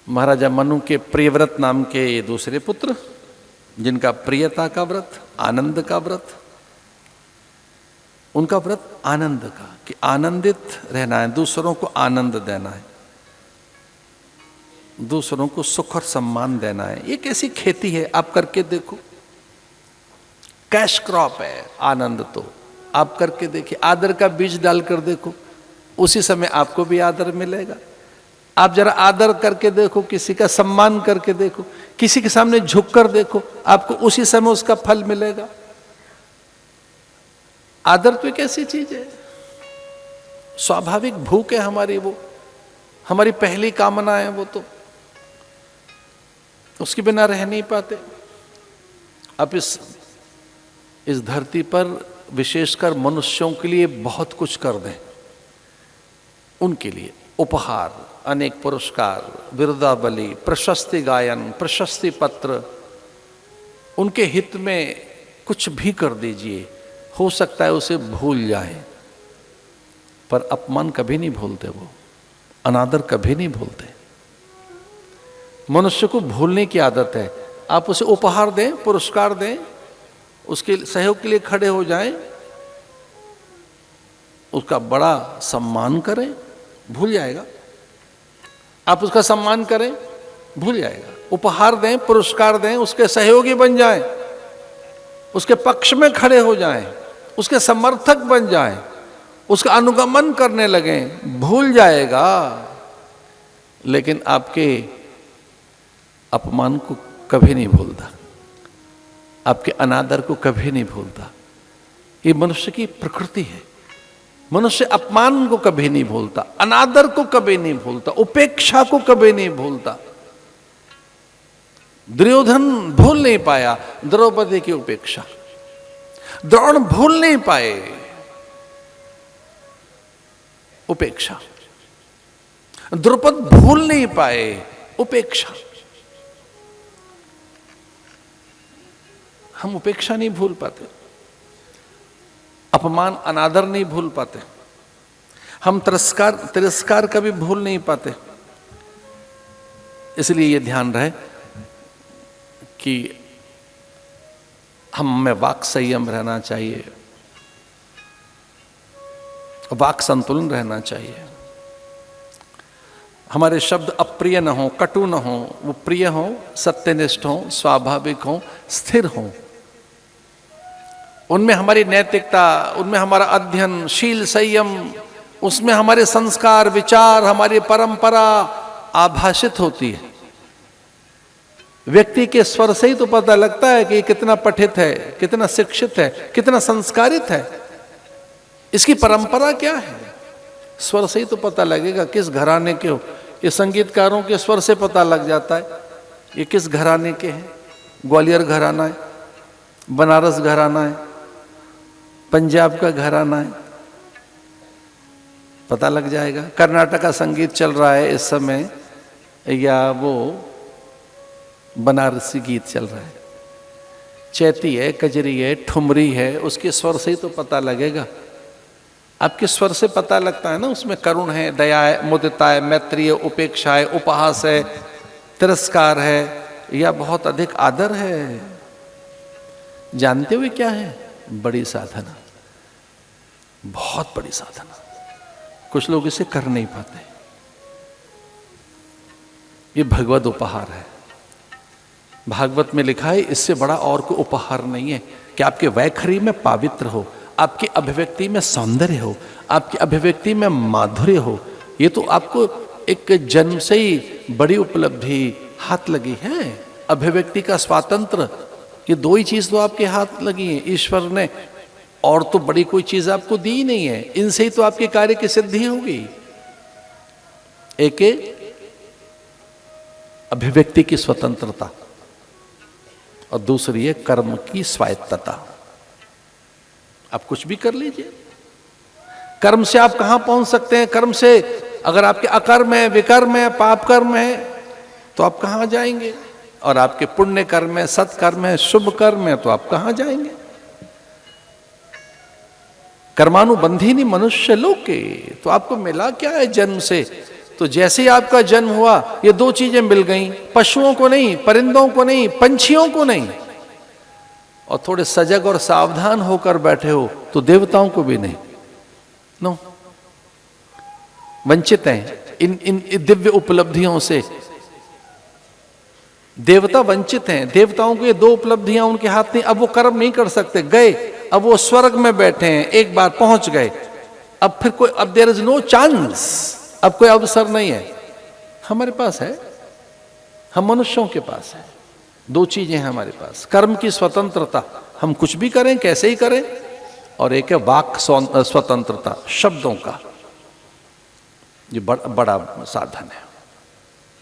महाराजा मनु के प्रियव्रत नाम के ये दूसरे पुत्र, जिनका प्रियता का व्रत, आनंद का व्रत, उनका व्रत आनंद का, कि आनंदित रहना है, दूसरों को आनंद देना है, दूसरों को सुख और सम्मान देना है। ये कैसी खेती है, आप करके देखो, कैश क्रॉप है आनंद। तो आप करके देखिए, आदर का बीज डालकर देखो, उसी समय आपको भी आदर मिलेगा। आप जरा आदर करके देखो, किसी का सम्मान करके देखो, किसी के सामने झुककर देखो, आपको उसी समय उसका फल मिलेगा। आदर तो एक ऐसी चीज है, स्वाभाविक भूख है हमारी, वो हमारी पहली कामना है, वो तो उसके बिना रह नहीं पाते। अब इस धरती पर विशेषकर मनुष्यों के लिए बहुत कुछ कर दें, उनके लिए उपहार, अनेक पुरस्कार, विरुदावली, प्रशस्ति गायन, प्रशस्ति पत्र, उनके हित में कुछ भी कर दीजिए, हो सकता है उसे भूल जाए, पर अपमान कभी नहीं भूलते, वो अनादर कभी नहीं भूलते। मनुष्य को भूलने की आदत है। आप उसे उपहार दें, पुरस्कार दें, उसके सहयोग के लिए खड़े हो जाएं, उसका बड़ा सम्मान करें, भूल जाएगा। आप उसका सम्मान करें, भूल जाएगा। उपहार दें, पुरस्कार दें, उसके सहयोगी बन जाएं, उसके पक्ष में खड़े हो जाएं, उसके समर्थक बन जाएं, उसका अनुगमन करने लगें, भूल जाएगा। लेकिन आपके अपमान को कभी नहीं भूलता, आपके अनादर को कभी नहीं भूलता। ये मनुष्य की प्रकृति है। मनुष्य अपमान को कभी नहीं भूलता, अनादर को कभी नहीं भूलता, उपेक्षा को कभी नहीं भूलता। दुर्योधन भूल नहीं पाया द्रौपदी की उपेक्षा, द्रोण भूल नहीं पाए उपेक्षा, द्रुपद भूल नहीं पाए उपेक्षा। हम उपेक्षा नहीं भूल पाते, अपमान अनादर नहीं भूल पाते, हम तिरस्कार कभी भूल नहीं पाते। इसलिए ये ध्यान रहे कि हम में वाक संयम रहना चाहिए, वाक संतुलन रहना चाहिए। हमारे शब्द अप्रिय न हो, कटु न हो, वो प्रिय हो, सत्यनिष्ठ हो, स्वाभाविक हो, स्थिर हो। उनमें हमारी नैतिकता, उनमें हमारा अध्ययन, शील, संयम, उसमें हमारे संस्कार, विचार, हमारी परंपरा आभाषित होती है। व्यक्ति के स्वर से ही तो पता लगता है कि कितना पठित है, कितना शिक्षित है, कितना संस्कारित है, इसकी परंपरा क्या है। स्वर से ही तो पता लगेगा किस घराने के हो। ये संगीतकारों के स्वर से पता लग जाता है ये किस घराने के हैं। ग्वालियर घराना है, बनारस घराना है, पंजाब का घराना है, पता लग जाएगा। कर्नाटक का संगीत चल रहा है इस समय, या वो बनारसी गीत चल रहा है, चैती है, कजरी है, ठुमरी है, उसके स्वर से ही तो पता लगेगा। आपके स्वर से पता लगता है ना, उसमें करुण है, दया है, मुदिता है, मैत्री है, उपेक्षा है, उपहास है, तिरस्कार है, या बहुत अधिक आदर है। जानते हुए क्या है? बड़ी साधना, बहुत बड़ी साधना। कुछ लोग इसे कर नहीं पाते। ये भगवत उपहार है। भागवत में लिखा है, इससे बड़ा और कोई उपहार नहीं है कि आपके वैखरी में पावित्र हो, आपकी अभिव्यक्ति में सौंदर्य हो, आपकी अभिव्यक्ति में माधुर्य हो। ये तो आपको एक जन्म से ही बड़ी उपलब्धि हाथ लगी है। अभिव्यक्ति का स्वातंत्र, ये दो ही चीज तो आपके हाथ लगी है ईश्वर ने, और तो बड़ी कोई चीज आपको दी ही नहीं है। इनसे ही तो आपके कार्य की सिद्धि होगी। एक अभिव्यक्ति की स्वतंत्रता और दूसरी है कर्म की स्वायत्तता। आप कुछ भी कर लीजिए। कर्म से आप कहां पहुंच सकते हैं? कर्म से अगर आपके अकर्म है, विकर्म है, पाप कर्म है, तो आप कहां जाएंगे? और आपके पुण्य कर्म है, सत्कर्म है, शुभ कर्म है, तो आप कहां जाएंगे? कर्मानुबंधी नहीं मनुष्य लोके, तो आपको मिला क्या है जन्म से? तो जैसे ही आपका जन्म हुआ ये दो चीजें मिल गईं, पशुओं को नहीं, परिंदों को नहीं, पंछियों को नहीं, और थोड़े सजग और सावधान होकर बैठे हो तो देवताओं को भी नहीं। नो, वंचित हैं इन दिव्य उपलब्धियों से। देवता वंचित हैं, देवताओं को ये दो उपलब्धियां उनके हाथ नहीं, अब वो कर्म नहीं कर सकते, गए, अब वो स्वर्ग में बैठे हैं, एक बार पहुंच गए, अब फिर कोई, अब देयर इज नो चांस, अब कोई अवसर नहीं है। हमारे पास है, हम मनुष्यों के पास है, दो चीजें हैं हमारे पास, कर्म की स्वतंत्रता, हम कुछ भी करें कैसे ही करें, और एक है वाक स्वतंत्रता, शब्दों का, ये बड़ा साधन है।